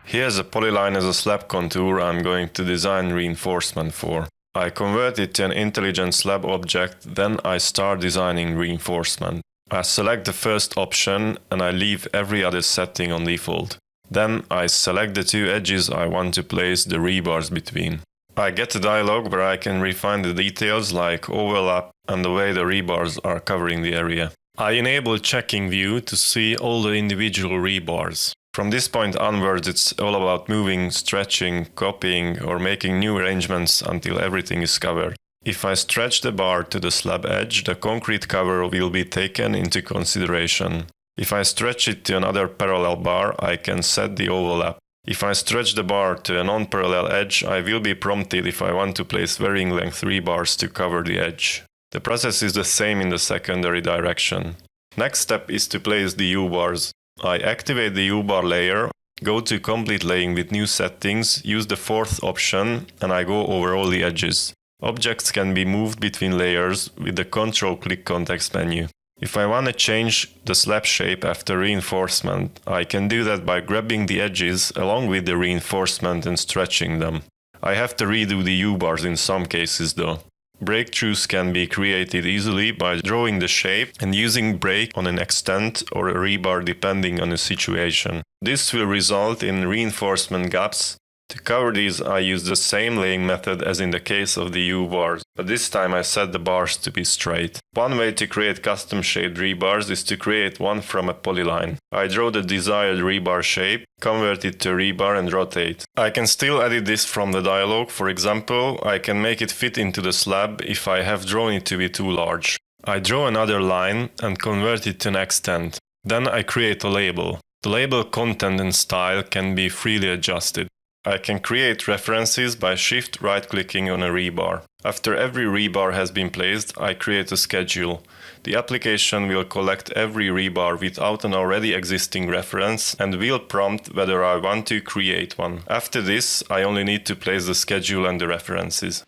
Here's a polyline as a slab contour I'm going to design reinforcement for. I convert it to an intelligent slab object, then I start designing reinforcement. I select the first option and I leave every other setting on default. Then I select the two edges I want to place the rebars between. I get a dialog where I can refine the details like overlap and the way the rebars are covering the area. I enable checking view to see all the individual rebars. From this point onwards, it's all about moving, stretching, copying, or making new arrangements until everything is covered. If I stretch the bar to the slab edge, the concrete cover will be taken into consideration. If I stretch it to another parallel bar, I can set the overlap. If I stretch the bar to a non-parallel edge, I will be prompted if I want to place varying length rebars to cover the edge. The process is the same in the secondary direction. Next step is to place the U-bars. I activate the U-bar layer, go to complete laying with new settings, use the fourth option, and I go over all the edges. Objects can be moved between layers with the Control-click context menu. If I want to change the slab shape after reinforcement, I can do that by grabbing the edges along with the reinforcement and stretching them. I have to redo the U-bars in some cases though. Breakthroughs can be created easily by drawing the shape and using break on an extent or a rebar depending on the situation. This will result in reinforcement gaps. To cover these, I use the same laying method as in the case of the U-bars, but this time I set the bars to be straight. One way to create custom shaped rebars is to create one from a polyline. I draw the desired rebar shape, convert it to rebar and rotate. I can still edit this from the dialog. For example, I can make it fit into the slab if I have drawn it to be too large. I draw another line and convert it to an extent. Then I create a label. The label content and style can be freely adjusted. I can create references by shift right-clicking on a rebar. After every rebar has been placed, I create a schedule. The application will collect every rebar without an already existing reference and will prompt whether I want to create one. After this, I only need to place the schedule and the references.